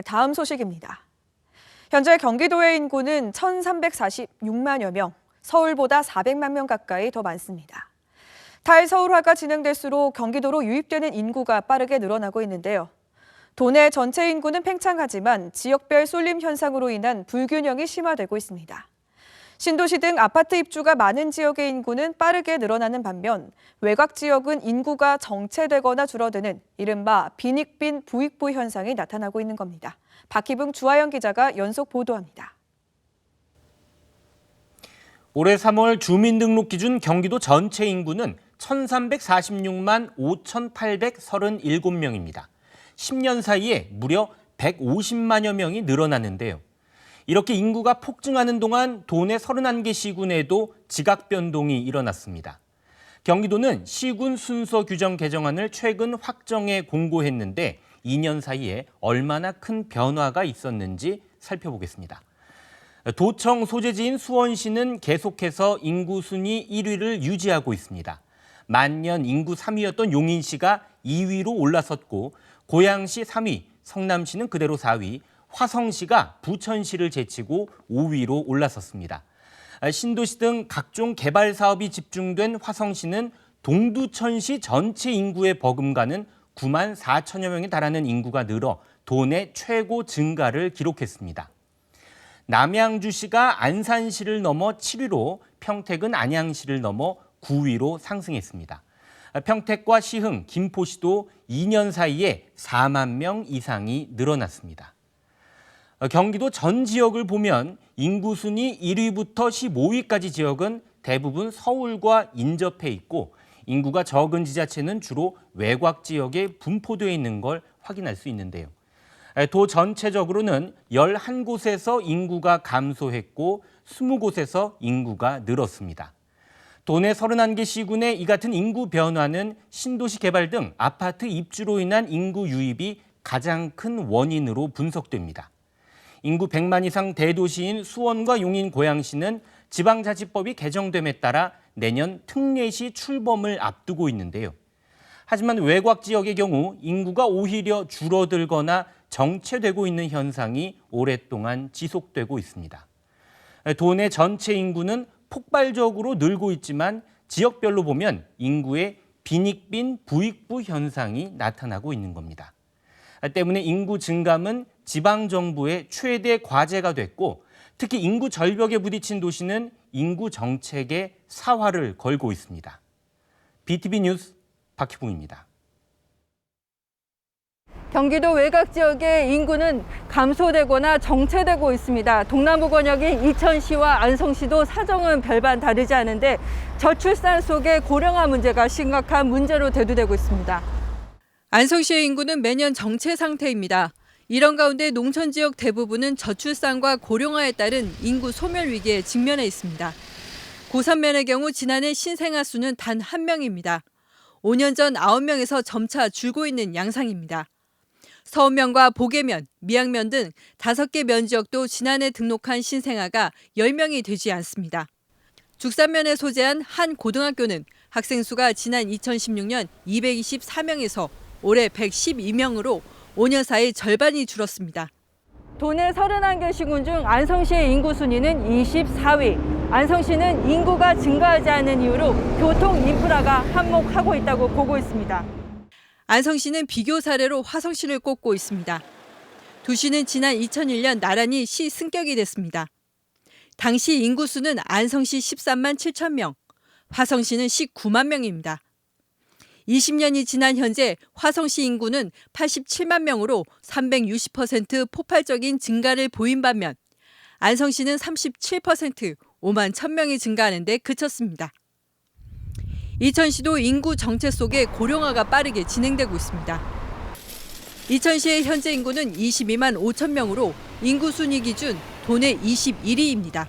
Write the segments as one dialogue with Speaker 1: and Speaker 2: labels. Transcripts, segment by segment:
Speaker 1: 다음 소식입니다. 현재 경기도의 인구는 1,346만여 명, 서울보다 400만 명 가까이 더 많습니다. 탈서울화가 진행될수록 경기도로 유입되는 인구가 빠르게 늘어나고 있는데요. 도내 전체 인구는 팽창하지만 지역별 쏠림 현상으로 인한 불균형이 심화되고 있습니다. 신도시 등 아파트 입주가 많은 지역의 인구는 빠르게 늘어나는 반면 외곽 지역은 인구가 정체되거나 줄어드는 이른바 빈익빈 부익부 현상이 나타나고 있는 겁니다. 박희붕, 주하영 기자가 연속 보도합니다.
Speaker 2: 올해 3월 주민등록 기준 경기도 전체 인구는 1,346만 5,837명입니다. 10년 사이에 무려 150만여 명이 늘어났는데요. 이렇게 인구가 폭증하는 동안 도내 31개 시군에도 지각 변동이 일어났습니다. 경기도는 시군 순서 규정 개정안을 최근 확정해 공고했는데 2년 사이에 얼마나 큰 변화가 있었는지 살펴보겠습니다. 도청 소재지인 수원시는 계속해서 인구 순위 1위를 유지하고 있습니다. 만년 인구 3위였던 용인시가 2위로 올라섰고 고양시 3위, 성남시는 그대로 4위, 화성시가 부천시를 제치고 5위로 올라섰습니다. 신도시 등 각종 개발 사업이 집중된 화성시는 동두천시 전체 인구의 버금가는 9만 4천여 명에 달하는 인구가 늘어 도내 최고 증가를 기록했습니다. 남양주시가 안산시를 넘어 7위로 평택은 안양시를 넘어 9위로 상승했습니다. 평택과 시흥, 김포시도 2년 사이에 4만 명 이상이 늘어났습니다. 경기도 전 지역을 보면 인구 순위 1위부터 15위까지 지역은 대부분 서울과 인접해 있고 인구가 적은 지자체는 주로 외곽 지역에 분포되어 있는 걸 확인할 수 있는데요. 도 전체적으로는 11곳에서 인구가 감소했고 20곳에서 인구가 늘었습니다. 도내 31개 시군의 이 같은 인구 변화는 신도시 개발 등 아파트 입주로 인한 인구 유입이 가장 큰 원인으로 분석됩니다. 인구 100만 이상 대도시인 수원과 용인, 고양시는 지방자치법이 개정됨에 따라 내년 특례시 출범을 앞두고 있는데요. 하지만 외곽 지역의 경우 인구가 오히려 줄어들거나 정체되고 있는 현상이 오랫동안 지속되고 있습니다. 도내 전체 인구는 폭발적으로 늘고 있지만 지역별로 보면 인구의 빈익빈 부익부 현상이 나타나고 있는 겁니다. 때문에 인구 증감은 지방정부의 최대 과제가 됐고 특히 인구 절벽에 부딪힌 도시는 인구 정책에 사활을 걸고 있습니다. BTV 뉴스 박희붕입니다.
Speaker 3: 경기도 외곽 지역의 인구는 감소되거나 정체되고 있습니다. 동남부 권역인 이천시와 안성시도 사정은 별반 다르지 않은데 저출산 속의 고령화 문제가 심각한 문제로 대두되고 있습니다. 안성시의 인구는 매년 정체 상태입니다. 이런 가운데 농촌 지역 대부분은 저출산과 고령화에 따른 인구 소멸 위기에 직면해 있습니다. 고산면의 경우 지난해 신생아 수는 단 1명입니다. 5년 전 9명에서 점차 줄고 있는 양상입니다. 서운면과 보계면, 미양면 등 5개 면지역도 지난해 등록한 신생아가 10명이 되지 않습니다. 죽산면에 소재한 한 고등학교는 학생 수가 지난 2016년 224명에서 올해 112명으로 5년 사이 절반이 줄었습니다. 도내 31개 시군 중 안성시의 인구 순위는 24위. 안성시는 인구가 증가하지 않는 이유로 교통 인프라가 한몫하고 있다고 보고 있습니다. 안성시는 비교 사례로 화성시를 꼽고 있습니다. 두 시는 지난 2001년 나란히 시 승격이 됐습니다. 당시 인구 수는 안성시 13만 7천 명, 화성시는 19만 명입니다. 20년이 지난 현재 화성시 인구는 87만 명으로 360% 폭발적인 증가를 보인 반면 안성시는 37% 5만 1,000명이 증가하는 데 그쳤습니다. 이천시도 인구 정체 속에 고령화가 빠르게 진행되고 있습니다. 이천시의 현재 인구는 22만 5천 명으로 인구 순위 기준 도내 21위입니다.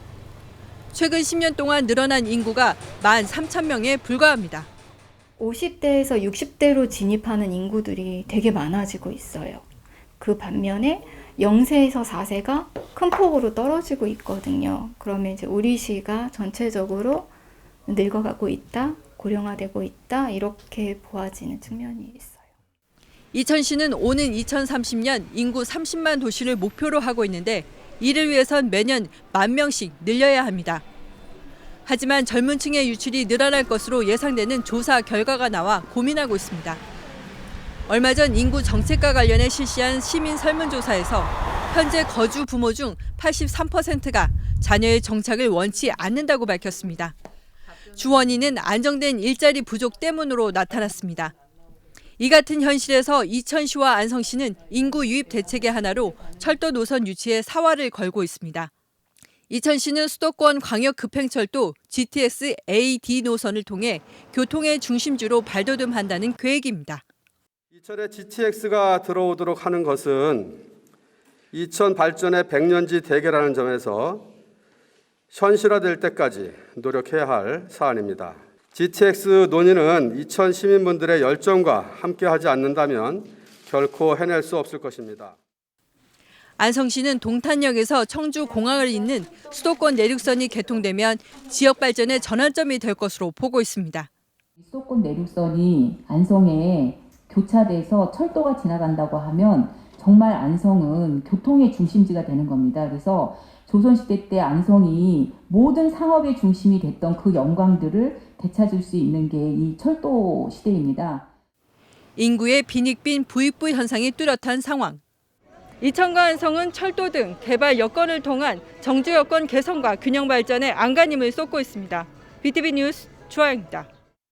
Speaker 3: 최근 10년 동안 늘어난 인구가 1만 3천 명에 불과합니다.
Speaker 4: 50대에서 60대로 진입하는 인구들이 되게 많아지고 있어요. 그 반면에 0세에서 4세가 큰 폭으로 떨어지고 있거든요. 그러면 이제 우리 시가 전체적으로 늙어가고 있다, 고령화되고 있다, 이렇게 보아지는 측면이 있어요.
Speaker 3: 이천시는 오는 2030년 인구 30만 도시를 목표로 하고 있는데 이를 위해선 매년 10,000명씩 늘려야 합니다. 하지만 젊은 층의 유출이 늘어날 것으로 예상되는 조사 결과가 나와 고민하고 있습니다. 얼마 전 인구 정책과 관련해 실시한 시민 설문조사에서 현재 거주 부모 중 83%가 자녀의 정착을 원치 않는다고 밝혔습니다. 주 원인은 안정된 일자리 부족 때문으로 나타났습니다. 이 같은 현실에서 이천시와 안성시는 인구 유입 대책의 하나로 철도 노선 유치에 사활을 걸고 있습니다. 이천시는 수도권 광역급행철도 GTX AD 노선을 통해 교통의 중심지로 발돋움한다는 계획입니다.
Speaker 5: 이천에 GTX가 들어오도록 하는 것은 이천 발전의 백년지 대계라는 점에서 현실화될 때까지 노력해야 할 사안입니다. GTX 논의는 이천 시민분들의 열정과 함께하지 않는다면 결코 해낼 수 없을 것입니다.
Speaker 3: 안성시는 동탄역에서 청주공항을 잇는 수도권 내륙선이 개통되면 지역 발전의 전환점이 될 것으로 보고 있습니다.
Speaker 6: 수도권 내륙선이 안성에 교차돼서 철도가 지나간다고 하면 정말 안성은 교통의 중심지가 되는 겁니다. 그래서 조선시대 때 안성이 모든 상업의 중심이 됐던 그 영광들을 되찾을 수 있는 게 이 철도 시대입니다.
Speaker 3: 인구의 빈익빈 부익부 현상이 뚜렷한 상황. 이천과 안성은 철도 등 개발 여건을 통한 정주 여건 개선과 균형 발전에 안간힘을 쏟고 있습니다. BTV 뉴스 주아영입니다.